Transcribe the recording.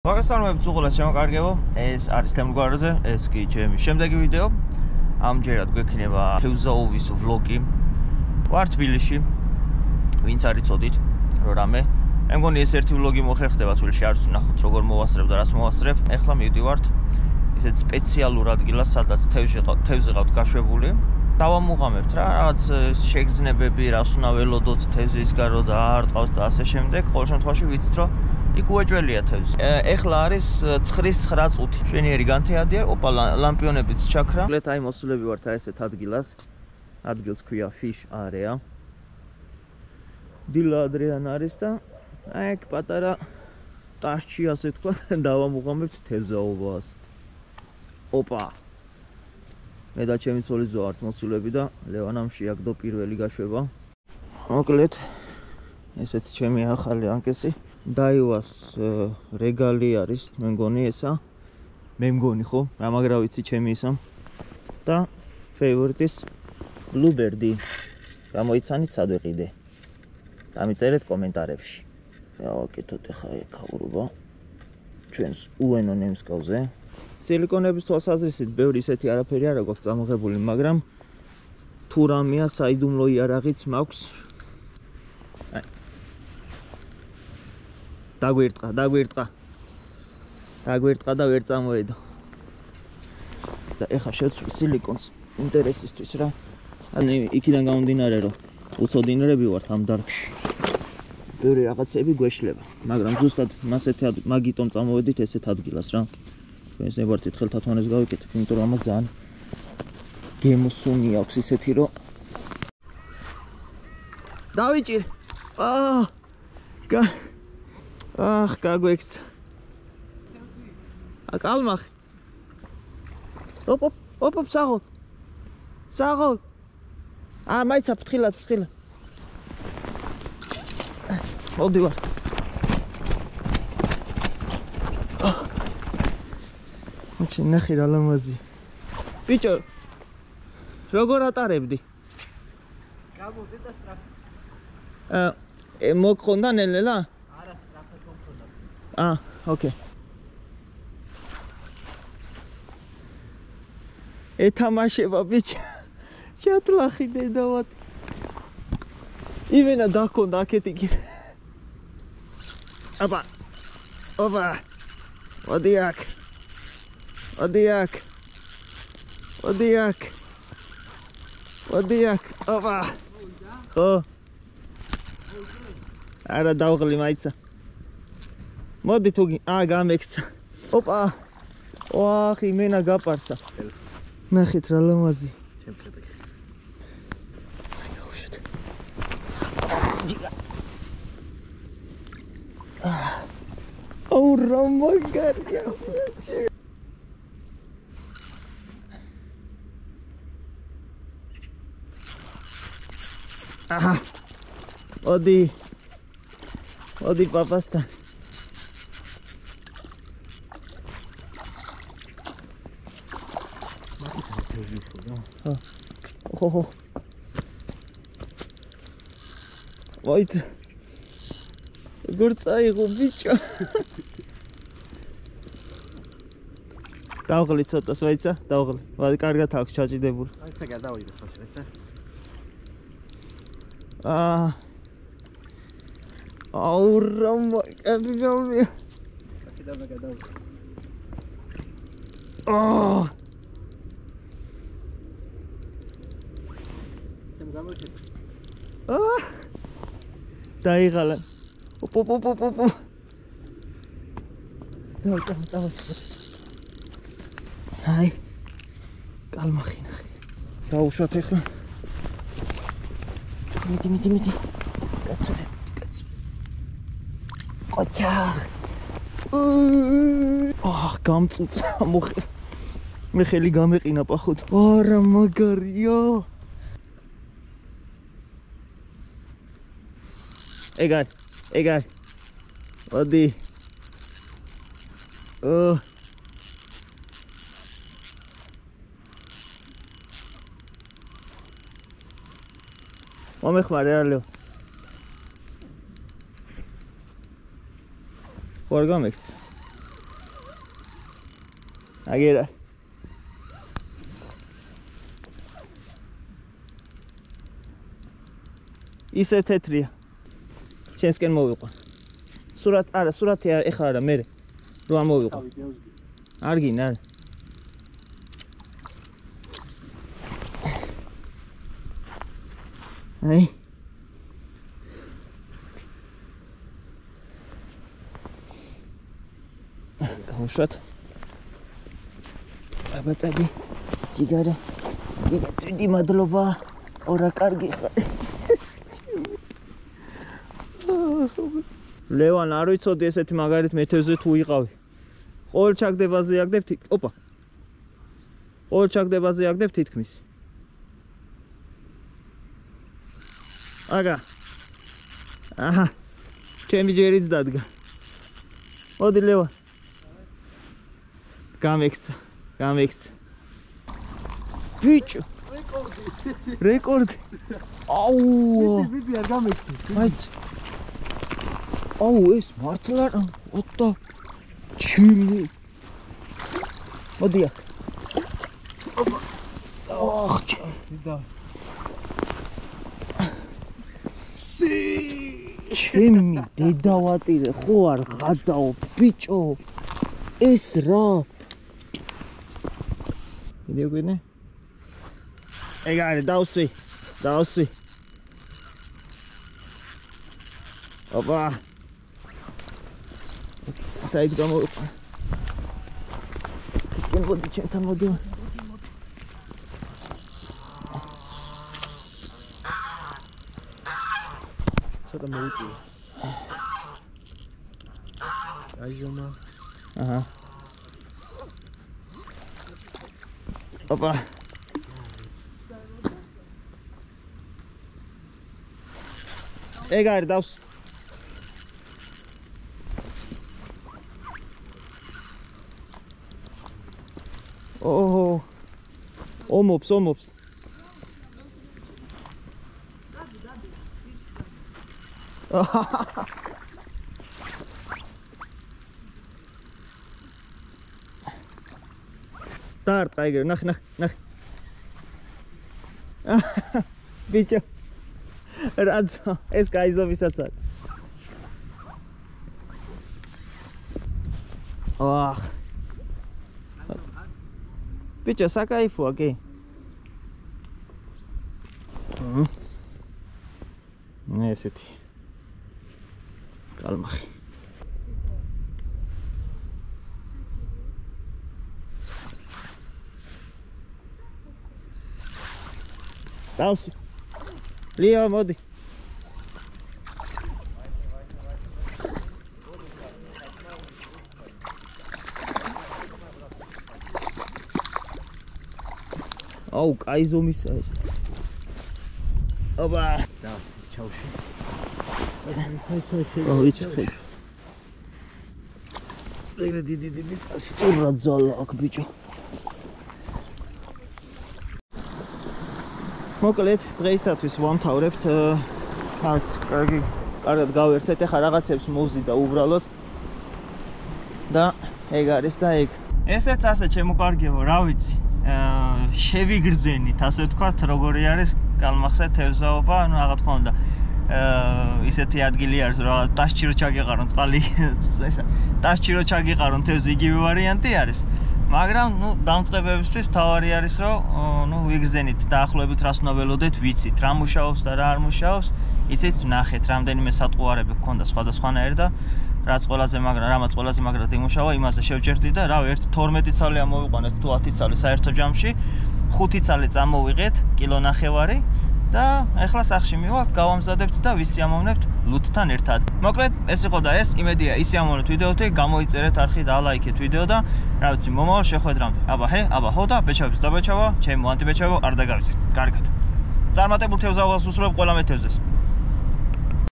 მოგესალმებით უყურებთ შემოკარგებო, ეს არის თემგვარაზე, ეს კი ჩემი შემდეგი ვიდეო. ამჯერად გვექნება თევზაოვის ვლოგი. ვარ თბილისში. ვინც არ იცოდით, რომ რამე. მე მგონი ეს ერთი ვლოგი მოხერხდება თბილისში, არც ვნახოთ როგორ მოვასწრებ და რას მოვასწრებ. ეხლა მივდივართ ისეთ სპეციალურ ადგილას, სადაც თევზი ყავთ გაშვებული. დავამუღამებთ რა, რაღაც შეგრძნებები, რას უნდა ველოდოთ თევზის გარო და არ ყავს და ასე შემდეგ. ყოველ შემთხვევაში ვიცით, რომ იქ უეჭველია თევზი. ეხლა არის 9:09 წუთი. შვენიერი განთეადია, ოპა ლამპიონებიც ჩაქრა. აი მოსულები ვართ ესეთ ადგილას. ადგილს ქვია Fish Area. დილა ადრიან არის და აქ პატარა ტაშჩი ასე თქვა დავამუღამებთ თევზაობას. ოპა. მე და ჩემი ცოლი ზო ვართ მოსულები და ლევანამ შეაგდო პირველი გაშვება. მოკლედ ესეც ჩემი ახალი ანკესი. დაივას რეგალი არის, მე მგონი ესა. მე მგონი ხო? მაგრამ ვიცი ჩემი ისა. და ფეივორიტის ბლუბერდი. გამოიცანით სად ვიყიდე? დამიწერეთ კომენტარებში. გავაკეთოთ ახლა ეკავრობა ჩვენს უენო ნემსკავზე. სილიკონების თვალსაზრისით ბევრი ისეთი არაფერი არ აქვს წამოღებული, მაგრამ თუ რამეა საიდუმლო იარაღიც მაქვს. დაგვირტყა და ვერ წამოედო. და ეხა შევცვლი სილიკონს ინტერესისთვის რა. ანუ იქიდან გამომდინარე რომ უცოდინრები ვართ ამ დარგში. ბევრი რაღაცები გვეშლება, მაგრამ ზუსტად მაგიტომ წამოვედით ესეთ ადგილას რა. ჩვენს ნებართით ხელთათვანებს გავიკეთებ, იმიტომ რომ ამას ძალიან გემოსუნი აქვს ისეთი რომ დავიჭირ. გაგვექცა. კალმახი. ოპ, საღოლ. მაიცა ფრთხილად. მოდივარ. მოჩი ნახე რა ლამაზი. ბიჭო, როგორ ატარებდი? გამოდე და სწრაფად. მოგხონდა ნელ-ნელა? არა, სწრაფად მომხონდა. ოკეი. ეთამაშება ბიჭო. ჩათლახი დედავად. ივენა დაქონდა აქეთი კი. აბა. მოდი აქ. აბა. ხო. არა დავღლი მაიცა. მოდი თუ გამექცა. ოპა. ვახი მენა გაპარსა. ნახეთ რა ლამაზი. ჩემფრები. გაუშვეთ. რა მაგარია. ოდი პაპასთან. ხო. ვაით. გორწაიღო ბიჭო. დავღლი ცოტას ვაიცა, დავღლი. ვაი კარგად აქვს ჩაჭიდებული. აიცა გადავიდე საშუალო, ეცა. რა მაგარია. აქედან გადავიდე. ჩემ გამოვიდე. დაიღალა. ოპ. დავა. აი. კალმახი ნახე. დაუშვათ ახლა. მიდი. კაცო. ყოჩახ. გამწუწა მოხე. მე ხელი გამეყინა პახოთ. რა მაგარია. ეგარ. მოდი. მომეხმარე რა ლეო. ხო არ გამექცა. აგერა. ისე თეთრია. შენსკენ მოვიყვან. სურათი ეხლა არა, მე რო არ მოვიყვან. არ გინ, არა. აი. გავუშვათ. აბაწადი, ჯიგარა. იგაცვიდი მადლობა. ორა კარგი ხარ. ლევან არ ვიცოდი ესეთი მაგარით მეთევზე თუ იყავი. ყოველ ჩაგდებაზე აგდებ ოპა. ყოველ ჩაგდებაზე აგდებ თითქმის. აგა. აჰა. ჩემი ჯერიც დადგა. მოდი ლევან. გამექცა. ბიჭო. რეკორდი. აუ. ვიდი არ გამექცეს. მაიც. აუ ეს მართლა ოტა ჩიმი. მოდია. ოხ. დიდა. ჩემი დედავატირე ხო არ ღადაო ბიჭო ეს რა იდეო გვინე ეგ არის დავსვი ოპა საით გამოვიყვა კენ მოდი ჩემთან მოდი ცოტა მოვიწვია აიომა აჰა ოპა ეგ არის დავს ოჰო ომობს Daar, tiger, nag. Bicho. Radzo, es kaizo visatsat. Oh. Bicho, sakaifu aquí. Neseti. Calma. Daus. Leo, modi. Oh, kaizo misa es. Oba. Da, chaushi. Oh, it's okay. Didi chaushi. Urazzolo, bicho. მოკლედ დღეისათვის ვამთავრებთ ხალხს კარგად გავერთეთ ახლა რაღაცებს მოვზიდა უბრალოდ და ეგ არის და ეგ ესეც ასე ჩემო კარგიო რა ვიცი შევიგრძენით ასე ვთქვათ როგორი არის კალმახსა თევზაობა ანუ რა თქმა უნდა ისეთი ადგილი არის რა ტაშჩი რო ჩაგიყარონ წყალი ესა ტაშჩი რო ჩაგიყარონ თევზი იგივე ვარიანტი არის მაგრამ ნუ დამწყებებისთვის თავარი არის რომ ნუ ვიგრძენით დაახლოებით რას უნდა ველოდეთ ვიცით რა მუშაობს და რა არ მუშაობს ისიც ვნახეთ რამდენიმე სატყუარები გქონდა სხვადასხვანაირი და რამაც ყველაზე მაგრად იმუშავა იმაზე შევჭერდით და რავი 12 ცალი ამოვიყვანეთ თუ 10 ცალი საერთო ჯამში 5 ცალი წამოვიღეთ კილონახევარი და ეხლა სახში მივალთ გავამზადებთ და ვისიამოვნებთ ლუთთან ერთად. მოკლედ ეს იყო და ეს იმედია ისიამოვნებთ ვიდეოთი, გამოიწერეთ არხი და ლაიქეთ ვიდეო და რა ვიცი მომავალ შეხვედრამდე. აბა ხო და ბეჭავებს დაბეჭავა, ჩემო ანტიბეჭავო არ დაგავიწყეთ. კარგად. წარმატებულ თევზაობას უსურვებ ყველა მეთევზეს.